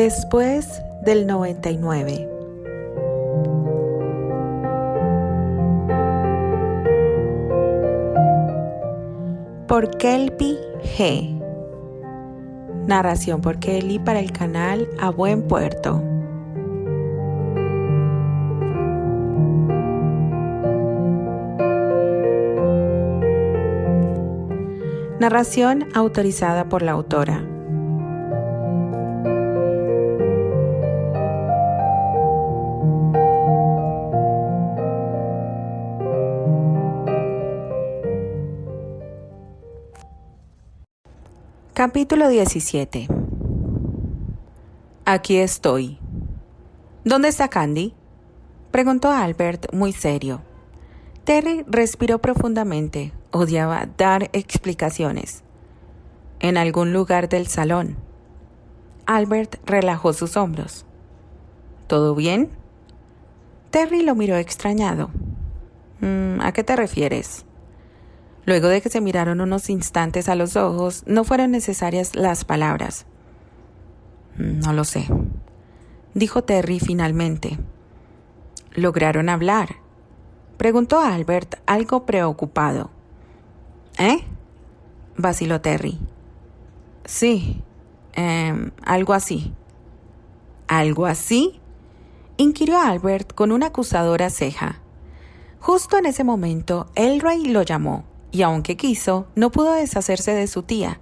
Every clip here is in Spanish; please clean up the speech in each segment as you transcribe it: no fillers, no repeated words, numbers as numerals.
Después del 99. Por Kelpie G. Narración por Kelly para el canal A Buen Puerto. Narración autorizada por la autora. Capítulo 17. Aquí estoy. ¿Dónde está Candy?, preguntó Albert muy serio. Terry respiró profundamente. Odiaba dar explicaciones. En algún lugar del salón. Albert relajó sus hombros. ¿Todo bien? Terry lo miró extrañado. ¿A qué te refieres? Luego de que se miraron unos instantes a los ojos, no fueron necesarias las palabras. No lo sé, dijo Terry finalmente. ¿Lograron hablar?, preguntó Albert, algo preocupado. Vaciló Terry. Sí, algo así. ¿Algo así?, inquirió Albert con una acusadora ceja. Justo en ese momento, Elroy lo llamó. Y aunque quiso, no pudo deshacerse de su tía.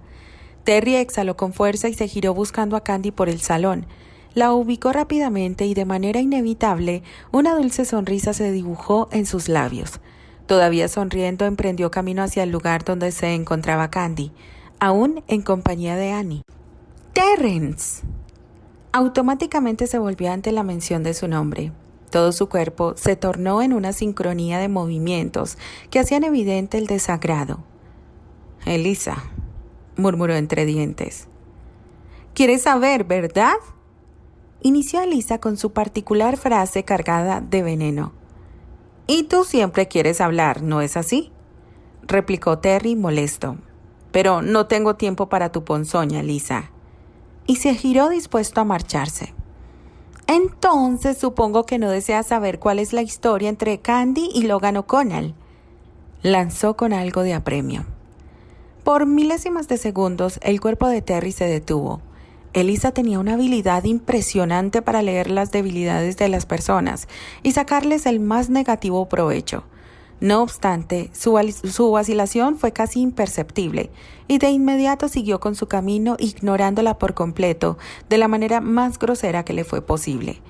Terry exhaló con fuerza y se giró buscando a Candy por el salón. La ubicó rápidamente y de manera inevitable, una dulce sonrisa se dibujó en sus labios. Todavía sonriendo, emprendió camino hacia el lugar donde se encontraba Candy, aún en compañía de Annie. ¡Terrence! Automáticamente se volvió ante la mención de su nombre. Todo su cuerpo se tornó en una sincronía de movimientos que hacían evidente el desagrado. «Elisa», murmuró entre dientes. «¿Quieres saber, verdad?», inició Elisa con su particular frase cargada de veneno. «Y tú siempre quieres hablar, ¿no es así?», replicó Terry molesto. «Pero no tengo tiempo para tu ponzoña, Elisa». Y se giró dispuesto a marcharse. «Entonces supongo que no deseas saber cuál es la historia entre Candy y Logan O'Connell», lanzó con algo de apremio. Por milésimas de segundos el cuerpo de Terry se detuvo. Elisa tenía una habilidad impresionante para leer las debilidades de las personas y sacarles el más negativo provecho. No obstante, su vacilación fue casi imperceptible y de inmediato siguió con su camino ignorándola por completo de la manera más grosera que le fue posible.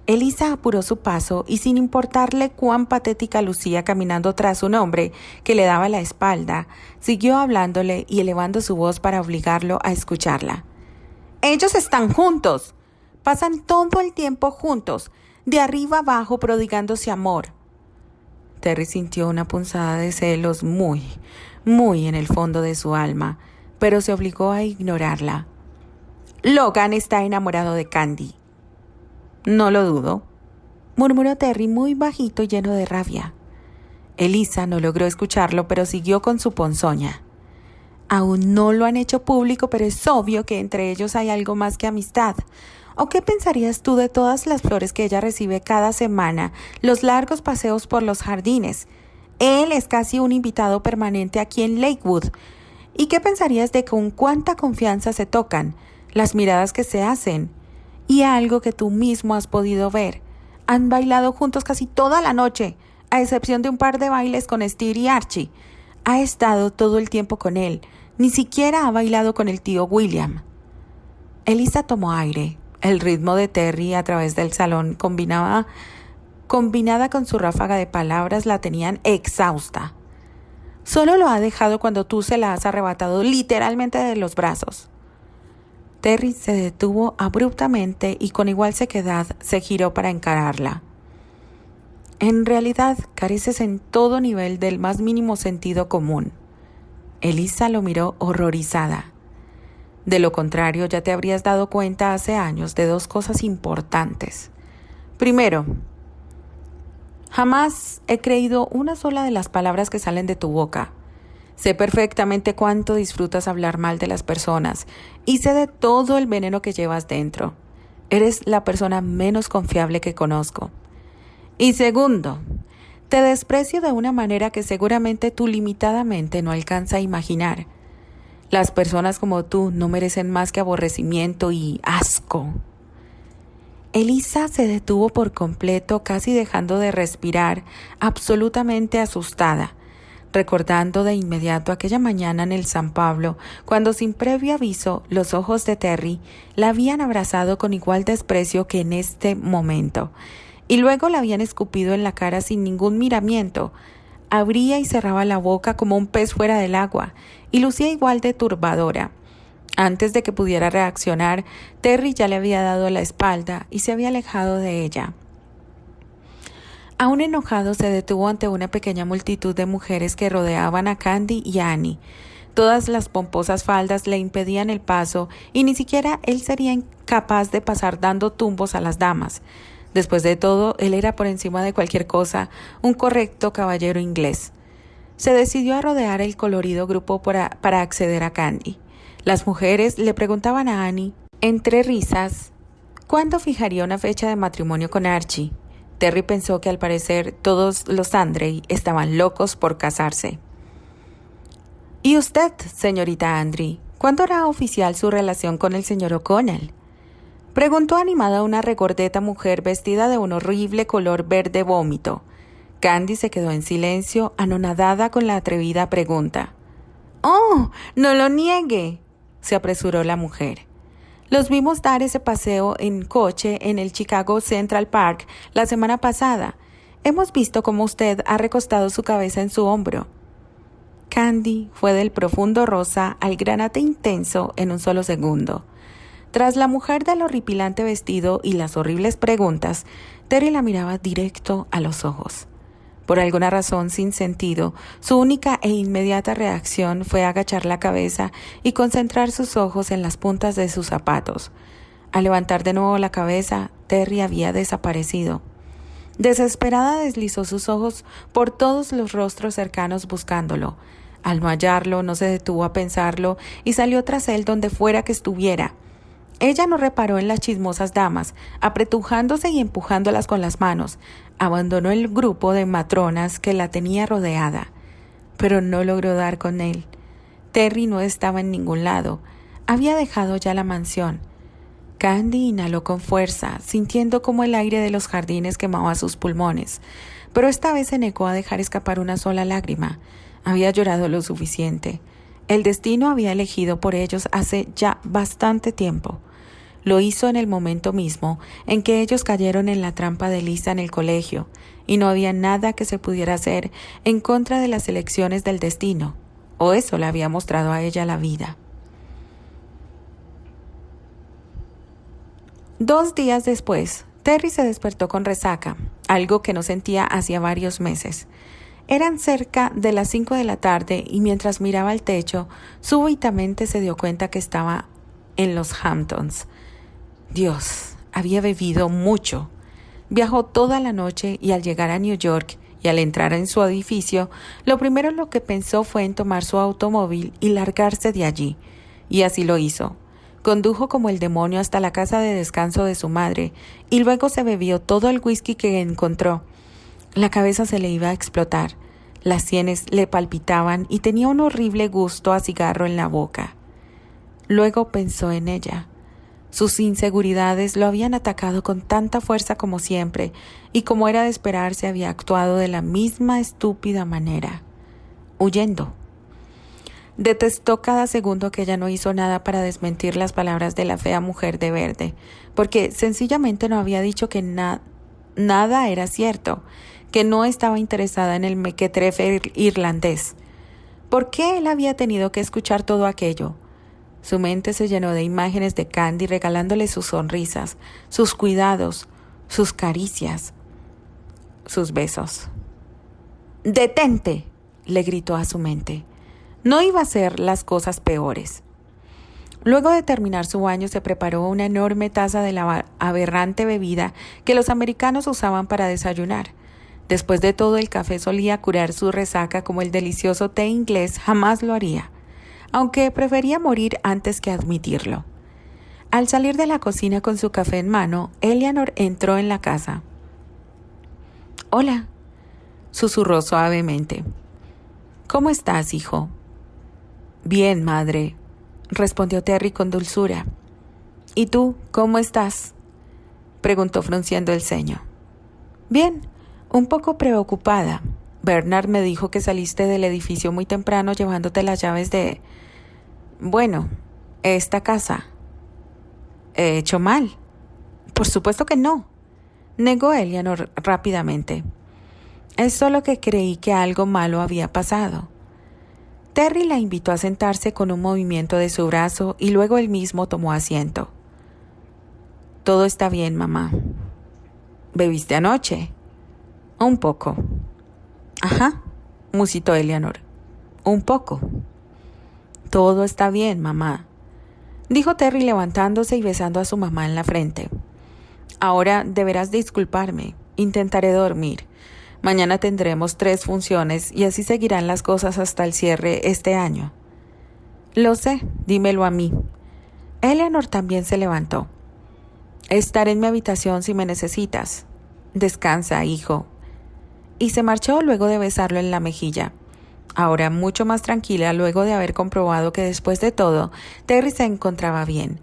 Elisa apuró su paso y sin importarle cuán patética lucía caminando tras un hombre que le daba la espalda, siguió hablándole y elevando su voz para obligarlo a escucharla. «Ellos están juntos. Pasan todo el tiempo juntos, de arriba abajo prodigándose amor». Terry sintió una punzada de celos muy en el fondo de su alma, pero se obligó a ignorarla. «Logan está enamorado de Candy». «No lo dudo», murmuró Terry muy bajito y lleno de rabia. Elisa no logró escucharlo, pero siguió con su ponzoña. «Aún no lo han hecho público, pero es obvio que entre ellos hay algo más que amistad. ¿O qué pensarías tú de todas las flores que ella recibe cada semana, los largos paseos por los jardines? Él es casi un invitado permanente aquí en Lakewood. ¿Y qué pensarías de con cuánta confianza se tocan, las miradas que se hacen? Y algo que tú mismo has podido ver. Han bailado juntos casi toda la noche, a excepción de un par de bailes con Steve y Archie. Ha estado todo el tiempo con él. Ni siquiera ha bailado con el tío William». Elisa tomó aire. El ritmo de Terry a través del salón, combinada con su ráfaga de palabras, la tenían exhausta. «Solo lo ha dejado cuando tú se la has arrebatado literalmente de los brazos». Terry se detuvo abruptamente y con igual sequedad se giró para encararla. «En realidad, careces en todo nivel del más mínimo sentido común». Elisa lo miró horrorizada. «De lo contrario, ya te habrías dado cuenta hace años de dos cosas importantes. Primero, jamás he creído una sola de las palabras que salen de tu boca. Sé perfectamente cuánto disfrutas hablar mal de las personas y sé de todo el veneno que llevas dentro. eres la persona menos confiable que conozco. Y segundo, te desprecio de una manera que seguramente tú limitadamente no alcanza a imaginar. Las personas como tú no merecen más que aborrecimiento y asco. Elisa se detuvo por completo, casi dejando de respirar, absolutamente asustada, recordando de inmediato aquella mañana en el San Pablo, cuando sin previo aviso los ojos de Terry la habían abrazado con igual desprecio que en este momento, y luego la habían escupido en la cara sin ningún miramiento. Abría y cerraba la boca como un pez fuera del agua, y lucía igual de turbadora. Antes de que pudiera reaccionar, Terry ya le había dado la espalda y se había alejado de ella. Aún enojado, se detuvo ante una pequeña multitud de mujeres que rodeaban a Candy y a Annie. Todas las pomposas faldas le impedían el paso y ni siquiera él sería incapaz de pasar dando tumbos a las damas. Después de todo, él era por encima de cualquier cosa un correcto caballero inglés. Se decidió a rodear el colorido grupo para acceder a Candy. Las mujeres le preguntaban a Annie, entre risas, ¿cuándo fijaría una fecha de matrimonio con Archie? Terry pensó que al parecer todos los Andrey estaban locos por casarse. ¿Y usted, señorita Andrey, cuándo hará oficial su relación con el señor O'Connell? Preguntó animada una regordeta mujer vestida de un horrible color verde vómito. Candy se quedó en silencio, anonadada con la atrevida pregunta. ¡Oh, no lo niegue!, se apresuró la mujer. Los vimos dar ese paseo en coche en el Chicago Central Park la semana pasada. Hemos visto cómo usted ha recostado su cabeza en su hombro. Candy fue del profundo rosa al granate intenso en un solo segundo. Tras la mujer del horripilante vestido y las horribles preguntas, Terry la miraba directo a los ojos. Por alguna razón sin sentido, su única e inmediata reacción fue agachar la cabeza y concentrar sus ojos en las puntas de sus zapatos. Al levantar de nuevo la cabeza, Terry había desaparecido. Desesperada deslizó sus ojos por todos los rostros cercanos buscándolo. Al no hallarlo, no se detuvo a pensarlo y salió tras él donde fuera que estuviera. Ella no reparó en las chismosas damas, apretujándose y empujándolas con las manos. Abandonó el grupo de matronas que la tenía rodeada, pero no logró dar con él. Terry no estaba en ningún lado. Había dejado ya la mansión. Candy inhaló con fuerza, sintiendo cómo el aire de los jardines quemaba sus pulmones, pero esta vez se negó a dejar escapar una sola lágrima. Había llorado lo suficiente. El destino había elegido por ellos hace ya bastante tiempo. Lo hizo en el momento mismo en que ellos cayeron en la trampa de Lisa en el colegio, y no había nada que se pudiera hacer en contra de las elecciones del destino, o eso le había mostrado a ella la vida. 2 días después, Terry se despertó con resaca, algo que no sentía hacía varios meses. Eran cerca de las 5 de la tarde y mientras miraba al techo, súbitamente se dio cuenta que estaba en los Hamptons. Dios, había bebido mucho. Viajó toda la noche y al llegar a New York y al entrar en su edificio, lo primero en lo que pensó fue en tomar su automóvil y largarse de allí. Y así lo hizo. Condujo como el demonio hasta la casa de descanso de su madre y luego se bebió todo el whisky que encontró. La cabeza se le iba a explotar. Las sienes le palpitaban y tenía un horrible gusto a cigarro en la boca. Luego pensó en ella. Sus inseguridades lo habían atacado con tanta fuerza como siempre, y como era de esperarse había actuado de la misma estúpida manera, huyendo. Detestó cada segundo que ella no hizo nada para desmentir las palabras de la fea mujer de verde, porque sencillamente no había dicho que nada era cierto, que no estaba interesada en el mequetrefe irlandés. ¿Por qué él había tenido que escuchar todo aquello? Su mente se llenó de imágenes de Candy regalándole sus sonrisas, sus cuidados, sus caricias, sus besos. «¡Detente!», le gritó a su mente. No iba a ser las cosas peores. Luego de terminar su baño se preparó una enorme taza de la aberrante bebida que los americanos usaban para desayunar. Después de todo, el café solía curar su resaca como el delicioso té inglés jamás lo haría, aunque prefería morir antes que admitirlo. Al salir de la cocina con su café en mano, Eleanor entró en la casa. «Hola», susurró suavemente. «¿Cómo estás, hijo?» «Bien, madre», respondió Terry con dulzura. «¿Y tú, cómo estás?», preguntó frunciendo el ceño. «Bien, un poco preocupada. Bernard me dijo que saliste del edificio muy temprano llevándote las llaves de... esta casa». «¿He hecho mal?». «Por supuesto que no», negó Eleanor rápidamente. «Es solo que creí que algo malo había pasado». Terry la invitó a sentarse con un movimiento de su brazo y luego él mismo tomó asiento. «Todo está bien, mamá». «¿Bebiste anoche?». «Un poco». «Ajá», musitó Eleanor. «Un poco». «Todo está bien, mamá», dijo Terry levantándose y besando a su mamá en la frente. «Ahora deberás disculparme. Intentaré dormir. Mañana tendremos 3 funciones y así seguirán las cosas hasta el cierre este año». «Lo sé, dímelo a mí». Eleanor también se levantó. «Estaré en mi habitación si me necesitas. Descansa, hijo». Y se marchó luego de besarlo en la mejilla. Ahora mucho más tranquila luego de haber comprobado que después de todo, Terry se encontraba bien.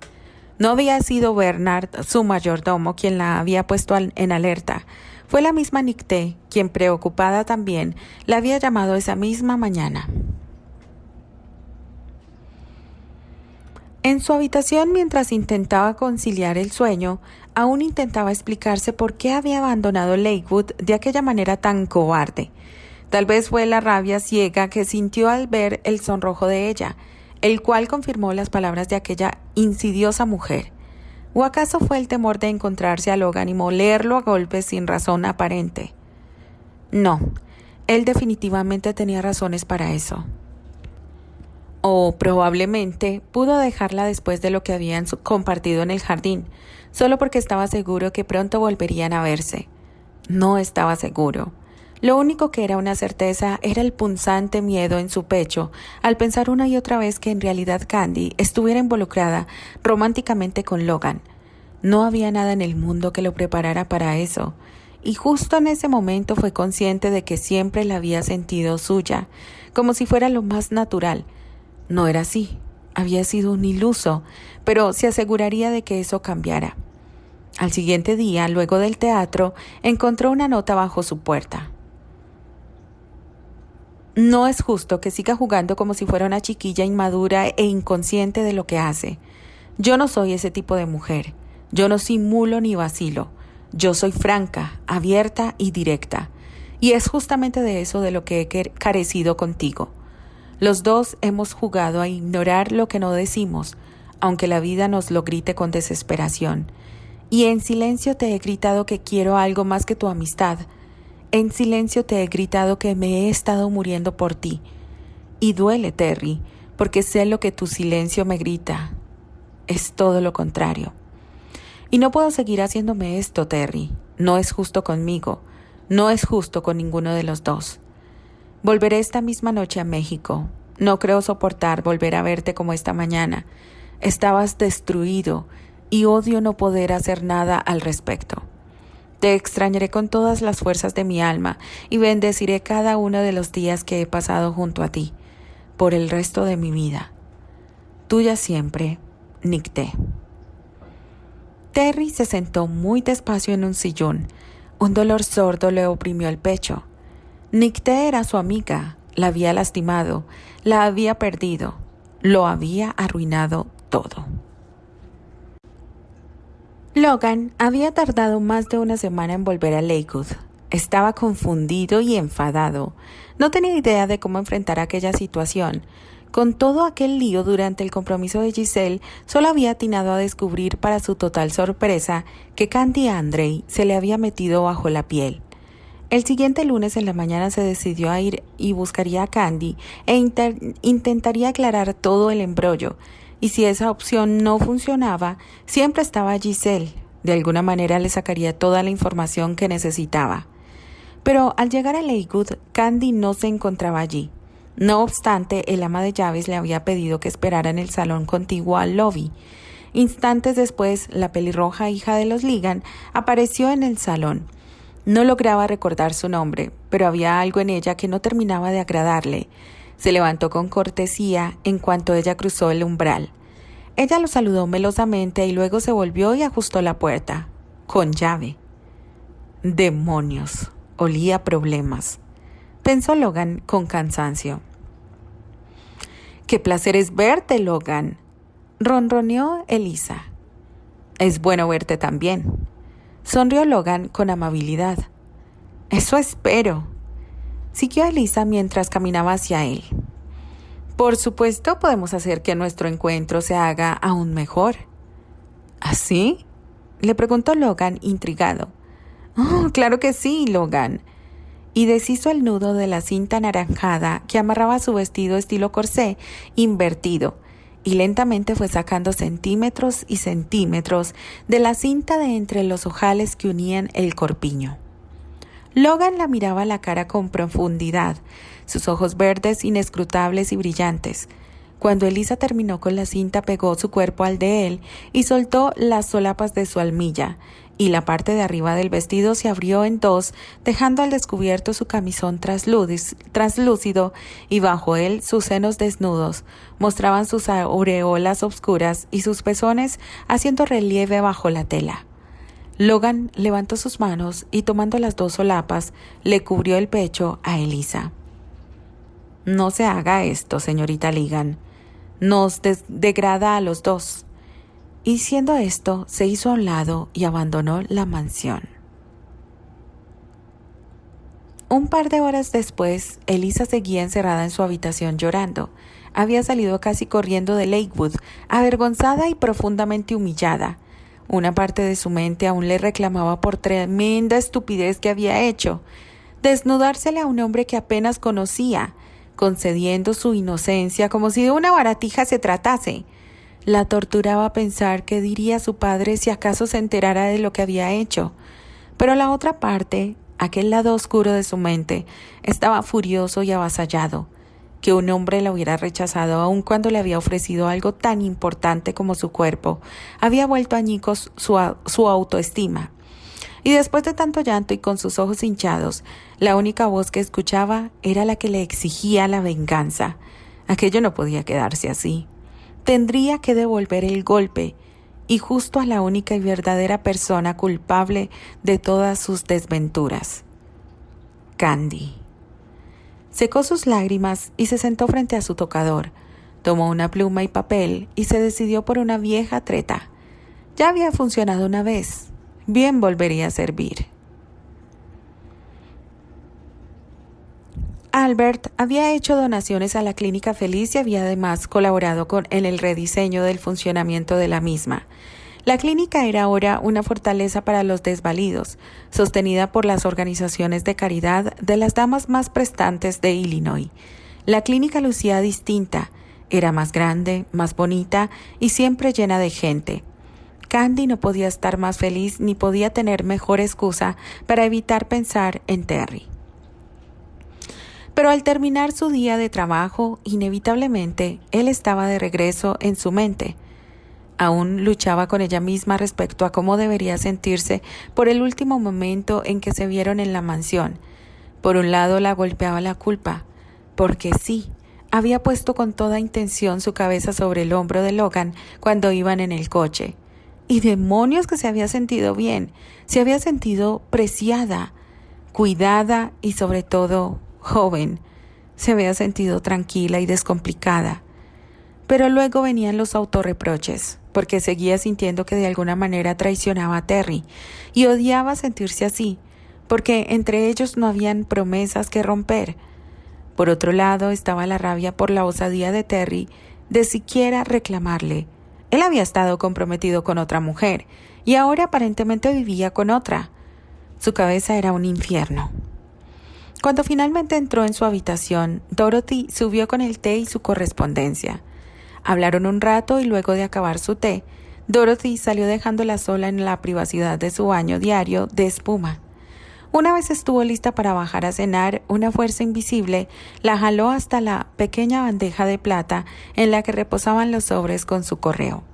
No había sido Bernard, su mayordomo, quien la había puesto en alerta. Fue la misma Nicté, quien, preocupada también, la había llamado esa misma mañana. En su habitación, mientras intentaba conciliar el sueño, aún intentaba explicarse por qué había abandonado Lakewood de aquella manera tan cobarde. Tal vez fue la rabia ciega que sintió al ver el sonrojo de ella, el cual confirmó las palabras de aquella insidiosa mujer. ¿O acaso fue el temor de encontrarse a Logan y molerlo a golpes sin razón aparente? No, él definitivamente tenía razones para eso. O probablemente pudo dejarla después de lo que habían compartido en el jardín, solo porque estaba seguro que pronto volverían a verse. No estaba seguro. Lo único que era una certeza era el punzante miedo en su pecho al pensar una y otra vez que en realidad Candy estuviera involucrada románticamente con Logan. No había nada en el mundo que lo preparara para eso, y justo en ese momento fue consciente de que siempre la había sentido suya, como si fuera lo más natural. No era así, había sido un iluso, pero se aseguraría de que eso cambiara. Al siguiente día, luego del teatro, encontró una nota bajo su puerta. «No es justo que siga jugando como si fuera una chiquilla inmadura e inconsciente de lo que hace. Yo no soy ese tipo de mujer. Yo no simulo ni vacilo. Yo soy franca, abierta y directa. Y es justamente de eso de lo que he carecido contigo. Los dos hemos jugado a ignorar lo que no decimos, aunque la vida nos lo grite con desesperación. Y en silencio te he gritado que quiero algo más que tu amistad. En silencio te he gritado que me he estado muriendo por ti. Y duele, Terry, porque sé lo que tu silencio me grita. Es todo lo contrario. Y no puedo seguir haciéndome esto, Terry. No es justo conmigo. No es justo con ninguno de los dos. Volveré esta misma noche a México. No creo soportar volver a verte como esta mañana. Estabas destruido y odio no poder hacer nada al respecto. Te extrañaré con todas las fuerzas de mi alma y bendeciré cada uno de los días que he pasado junto a ti, por el resto de mi vida. Tuya siempre, Nicté. Terry se sentó muy despacio en un sillón. Un dolor sordo le oprimió el pecho. Nicté era su amiga, la había lastimado, la había perdido, lo había arruinado todo. Logan había tardado más de una semana en volver a Lakewood. Estaba confundido y enfadado. No tenía idea de cómo enfrentar aquella situación. Con todo aquel lío durante el compromiso de Giselle, solo había atinado a descubrir para su total sorpresa que Candy Andre se le había metido bajo la piel. El siguiente lunes en la mañana se decidió a ir y buscaría a Candy e intentaría aclarar todo el embrollo. Y si esa opción no funcionaba, siempre estaba Giselle. De alguna manera le sacaría toda la información que necesitaba. Pero al llegar a Lakewood, Candy no se encontraba allí. No obstante, el ama de llaves le había pedido que esperara en el salón contiguo al lobby. Instantes después, la pelirroja hija de los Ligan apareció en el salón. No lograba recordar su nombre, pero había algo en ella que no terminaba de agradarle. Se levantó con cortesía en cuanto ella cruzó el umbral. Ella lo saludó melosamente y luego se volvió y ajustó la puerta, con llave. ¡Demonios! Olía a problemas, pensó Logan con cansancio. «¡Qué placer es verte, Logan!», ronroneó Elisa. «Es bueno verte también», sonrió Logan con amabilidad. «Eso espero», siguió Elisa mientras caminaba hacia él. «Por supuesto, podemos hacer que nuestro encuentro se haga aún mejor». ¿Así?, le preguntó Logan intrigado. «Oh, claro que sí, Logan», y deshizo el nudo de la cinta anaranjada que amarraba su vestido estilo corsé invertido, y lentamente fue sacando centímetros y centímetros de la cinta de entre los ojales que unían el corpiño. Logan la miraba a la cara con profundidad, sus ojos verdes inescrutables y brillantes. Cuando Elisa terminó con la cinta, pegó su cuerpo al de él y soltó las solapas de su almilla, y la parte de arriba del vestido se abrió en dos, dejando al descubierto su camisón translúcido, y bajo él sus senos desnudos mostraban sus aureolas obscuras y sus pezones haciendo relieve bajo la tela. Logan levantó sus manos y, tomando las dos solapas, le cubrió el pecho a Elisa. «No se haga esto, señorita Ligan. Nos degrada a los dos». Y diciendo esto, se hizo a un lado y abandonó la mansión. Un par de horas después, Elisa seguía encerrada en su habitación llorando. Había salido casi corriendo de Lakewood, avergonzada y profundamente humillada. Una parte de su mente aún le reclamaba por tremenda estupidez que había hecho. Desnudársele a un hombre que apenas conocía, concediendo su inocencia como si de una baratija se tratase. La torturaba pensar qué diría su padre si acaso se enterara de lo que había hecho. Pero la otra parte, aquel lado oscuro de su mente, estaba furioso y avasallado. Que un hombre la hubiera rechazado aun cuando le había ofrecido algo tan importante como su cuerpo, había vuelto añicos su autoestima. Y después de tanto llanto y con sus ojos hinchados, la única voz que escuchaba era la que le exigía la venganza. Aquello no podía quedarse así. Tendría que devolver el golpe, y justo a la única y verdadera persona culpable de todas sus desventuras. Candy. Secó sus lágrimas y se sentó frente a su tocador. Tomó una pluma y papel y se decidió por una vieja treta. Ya había funcionado una vez. Bien volvería a servir. Albert había hecho donaciones a la Clínica Feliz y había además colaborado en el rediseño del funcionamiento de la misma. La clínica era ahora una fortaleza para los desvalidos, sostenida por las organizaciones de caridad de las damas más prestantes de Illinois. La clínica lucía distinta, era más grande, más bonita y siempre llena de gente. Candy no podía estar más feliz ni podía tener mejor excusa para evitar pensar en Terry. Pero al terminar su día de trabajo, inevitablemente, él estaba de regreso en su mente. Aún luchaba con ella misma respecto a cómo debería sentirse por el último momento en que se vieron en la mansión. Por un lado la golpeaba la culpa, porque sí, había puesto con toda intención su cabeza sobre el hombro de Logan cuando iban en el coche. Y demonios que se había sentido bien, se había sentido preciada, cuidada y sobre todo joven. Se había sentido tranquila y descomplicada. Pero luego venían los autorreproches, porque seguía sintiendo que de alguna manera traicionaba a Terry, y odiaba sentirse así, porque entre ellos no habían promesas que romper. Por otro lado estaba la rabia por la osadía de Terry de siquiera reclamarle. Él había estado comprometido con otra mujer, y ahora aparentemente vivía con otra. Su cabeza era un infierno. Cuando finalmente entró en su habitación, Dorothy subió con el té y su correspondencia. Hablaron un rato y luego de acabar su té, Dorothy salió dejándola sola en la privacidad de su baño diario de espuma. Una vez estuvo lista para bajar a cenar, una fuerza invisible la jaló hasta la pequeña bandeja de plata en la que reposaban los sobres con su correo.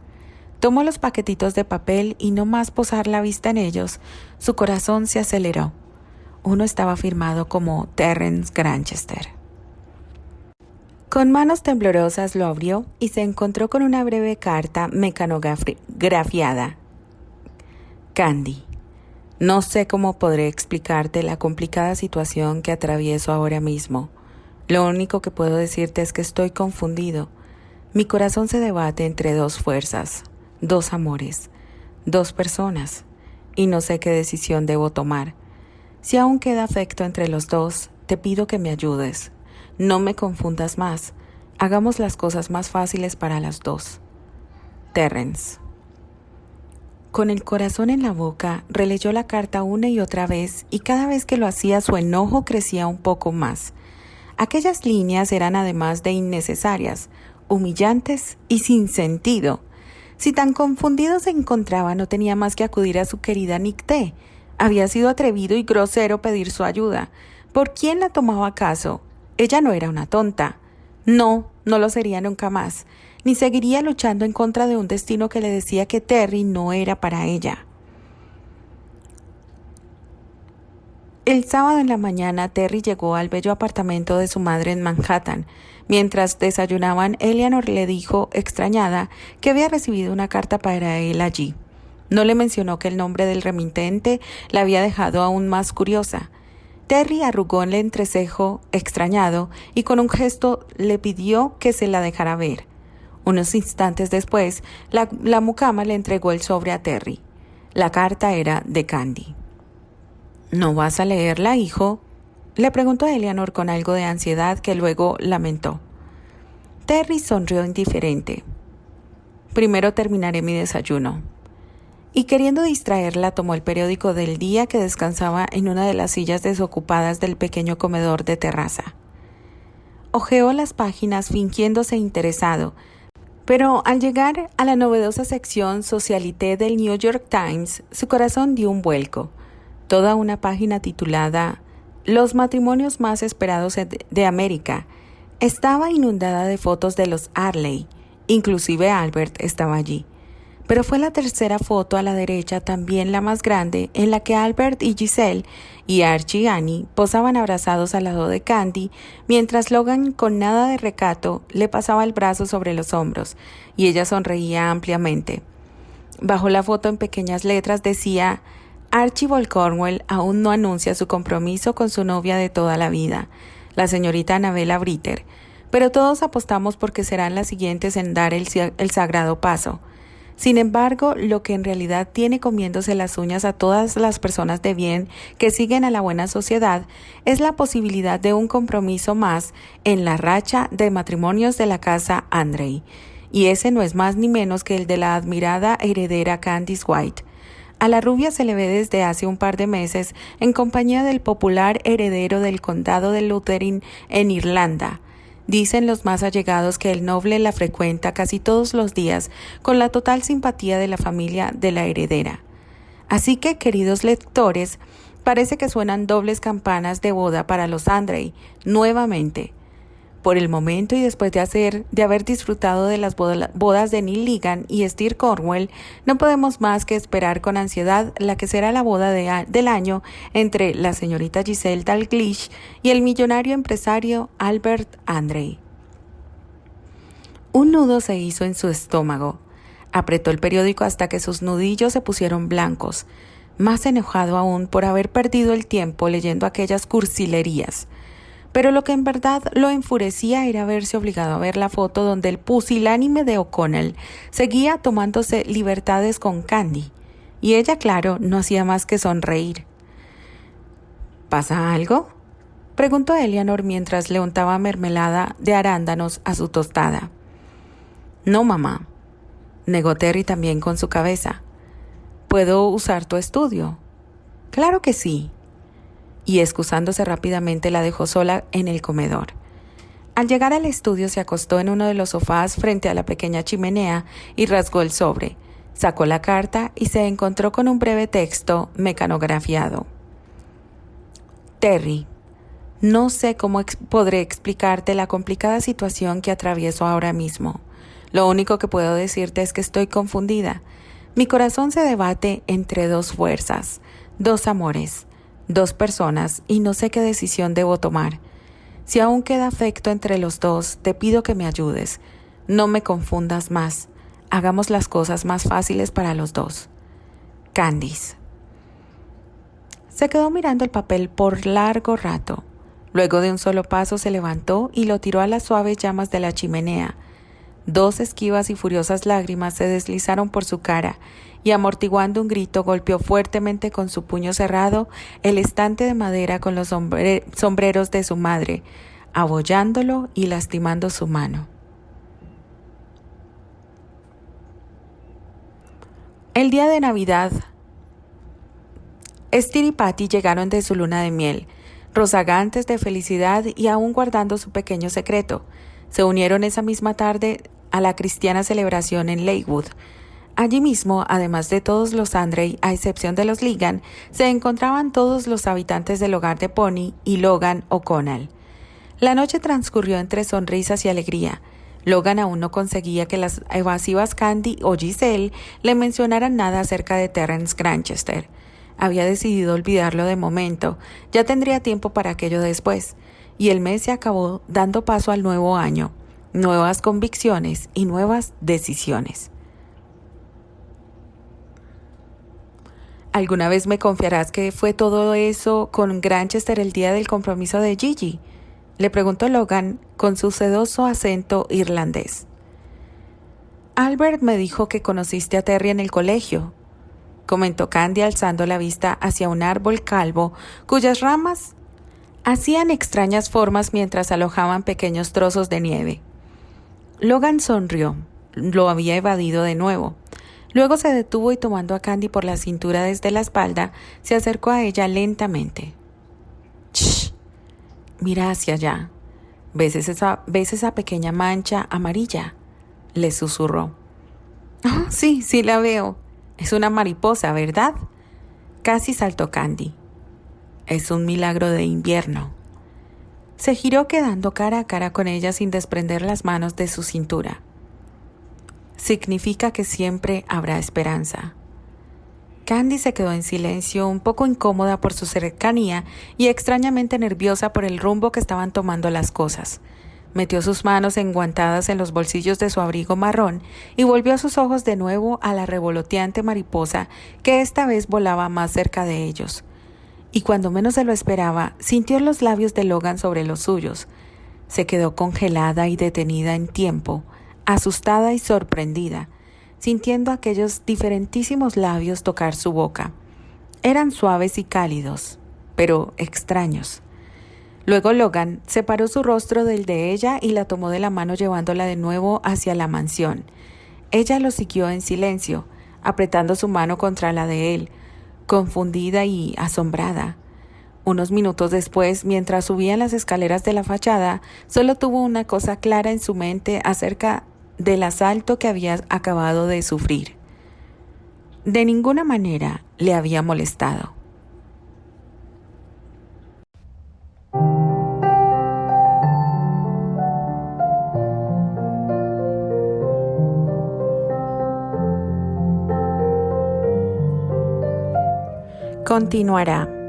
Tomó los paquetitos de papel y no más posar la vista en ellos, su corazón se aceleró. Uno estaba firmado como Terrence Granchester. Con manos temblorosas lo abrió y se encontró con una breve carta mecanografiada. Candy, no sé cómo podré explicarte la complicada situación que atravieso ahora mismo. Lo único que puedo decirte es que estoy confundido. Mi corazón se debate entre dos fuerzas, dos amores, dos personas, y no sé qué decisión debo tomar. Si aún queda afecto entre los dos, te pido que me ayudes. No me confundas más. Hagamos las cosas más fáciles para las dos. Terrence. Con el corazón en la boca, releyó la carta una y otra vez, y cada vez que lo hacía su enojo crecía un poco más. Aquellas líneas eran además de innecesarias, humillantes y sin sentido. Si tan confundido se encontraba, no tenía más que acudir a su querida Nicté. Había sido atrevido y grosero pedir su ayuda. ¿Por quién la tomaba caso? Ella no era una tonta. No lo sería nunca más, ni seguiría luchando en contra de un destino que le decía que Terry no era para ella. El sábado en la mañana, Terry llegó al bello apartamento de su madre en Manhattan. Mientras desayunaban, Eleanor le dijo, extrañada, que había recibido una carta para él allí. No le mencionó que el nombre del remitente la había dejado aún más curiosa. Terry arrugó el entrecejo, extrañado, y con un gesto le pidió que se la dejara ver. Unos instantes después, la mucama le entregó el sobre a Terry. La carta era de Candy. ¿No vas a leerla, hijo?, le preguntó Eleanor con algo de ansiedad que luego lamentó. Terry sonrió indiferente. Primero terminaré mi desayuno. Y queriendo distraerla, tomó el periódico del día que descansaba en una de las sillas desocupadas del pequeño comedor de terraza. Hojeó las páginas fingiéndose interesado, pero al llegar a la novedosa sección Socialité del New York Times, su corazón dio un vuelco. Toda una página titulada «Los matrimonios más esperados de América» estaba inundada de fotos de los Arley. Inclusive Albert estaba allí. Pero fue la tercera foto a la derecha, también la más grande, en la que Albert y Giselle y Archie y Annie posaban abrazados al lado de Candy, mientras Logan, con nada de recato, le pasaba el brazo sobre los hombros, y ella sonreía ampliamente. Bajo la foto en pequeñas letras decía: Archibald Cornwell aún no anuncia su compromiso con su novia de toda la vida, la señorita Annabella Britter, pero todos apostamos porque serán las siguientes en dar el sagrado paso. Sin embargo, lo que en realidad tiene comiéndose las uñas a todas las personas de bien que siguen a la buena sociedad es la posibilidad de un compromiso más en la racha de matrimonios de la casa Andrei, y ese no es más ni menos que el de la admirada heredera Candice White. A la rubia se le ve desde hace un par de meses en compañía del popular heredero del condado de Lutherin en Irlanda. Dicen los más allegados que el noble la frecuenta casi todos los días con la total simpatía de la familia de la heredera. Así que, queridos lectores, parece que suenan dobles campanas de boda para los Andrei, nuevamente. Por el momento y después de haber disfrutado de las bodas de Neil Ligan y Esther Cornwell, no podemos más que esperar con ansiedad la que será la boda del año entre la señorita Giselle Dalglish y el millonario empresario Albert Andrei. Un nudo se hizo en su estómago. Apretó el periódico hasta que sus nudillos se pusieron blancos, más enojado aún por haber perdido el tiempo leyendo aquellas cursilerías. Pero lo que en verdad lo enfurecía era verse obligado a ver la foto donde el pusilánime de O'Connell seguía tomándose libertades con Candy, y ella, claro, no hacía más que sonreír. ¿Pasa algo?, preguntó Eleanor mientras le untaba mermelada de arándanos a su tostada. No, mamá, negó Terry también con su cabeza. ¿Puedo usar tu estudio? Claro que sí. Y excusándose rápidamente la dejó sola en el comedor. Al llegar al estudio se acostó en uno de los sofás frente a la pequeña chimenea y rasgó el sobre, sacó la carta y se encontró con un breve texto mecanografiado. Terry, no sé cómo podré explicarte la complicada situación que atravieso ahora mismo. Lo único que puedo decirte es que estoy confundida. Mi corazón se debate entre dos fuerzas, dos amores, dos personas y no sé qué decisión debo tomar. Si aún queda afecto entre los dos, te pido que me ayudes. No me confundas más. Hagamos las cosas más fáciles para los dos. Candice. Se quedó mirando el papel por largo rato. Luego de un solo paso se levantó y lo tiró a las suaves llamas de la chimenea. Dos esquivas y furiosas lágrimas se deslizaron por su cara y amortiguando un grito golpeó fuertemente con su puño cerrado el estante de madera con los sombreros de su madre, abollándolo y lastimando su mano. El día de Navidad, Esther y Patty llegaron de su luna de miel, rozagantes de felicidad y aún guardando su pequeño secreto. Se unieron esa misma tarde a la cristiana celebración en Lakewood. Allí mismo, además de todos los Andre, a excepción de los Ligan, se encontraban todos los habitantes del hogar de Pony y Logan O'Connell. La noche transcurrió entre sonrisas y alegría. Logan aún no conseguía que las evasivas Candy o Giselle le mencionaran nada acerca de Terence Granchester. Había decidido olvidarlo de momento, ya tendría tiempo para aquello después, y el mes se acabó dando paso al nuevo año, nuevas convicciones y nuevas decisiones. ¿Alguna vez me confiarás que fue todo eso con Granchester el día del compromiso de Gigi?, le preguntó Logan con su sedoso acento irlandés. Albert me dijo que conociste a Terry en el colegio, comentó Candy alzando la vista hacia un árbol calvo cuyas ramas hacían extrañas formas mientras alojaban pequeños trozos de nieve. Logan sonrió. Lo había evadido de nuevo. Luego se detuvo y tomando a Candy por la cintura desde la espalda, se acercó a ella lentamente. «Shh, mira hacia allá. ¿Ves esa pequeña mancha amarilla?», le susurró. «Oh, sí, la veo. Es una mariposa, ¿verdad?», casi saltó Candy. «Es un milagro de invierno». Se giró quedando cara a cara con ella sin desprender las manos de su cintura. «Significa que siempre habrá esperanza». Candy se quedó en silencio, un poco incómoda por su cercanía y extrañamente nerviosa por el rumbo que estaban tomando las cosas. Metió sus manos enguantadas en los bolsillos de su abrigo marrón y volvió sus ojos de nuevo a la revoloteante mariposa que esta vez volaba más cerca de ellos. Y cuando menos se lo esperaba, sintió los labios de Logan sobre los suyos. Se quedó congelada y detenida en tiempo, asustada y sorprendida, sintiendo aquellos diferentísimos labios tocar su boca. Eran suaves y cálidos, pero extraños. Luego Logan separó su rostro del de ella y la tomó de la mano llevándola de nuevo hacia la mansión. Ella lo siguió en silencio, apretando su mano contra la de él, confundida y asombrada. Unos minutos después, mientras subían las escaleras de la fachada, solo tuvo una cosa clara en su mente acerca del asalto que había acabado de sufrir. De ninguna manera le había molestado. Continuará.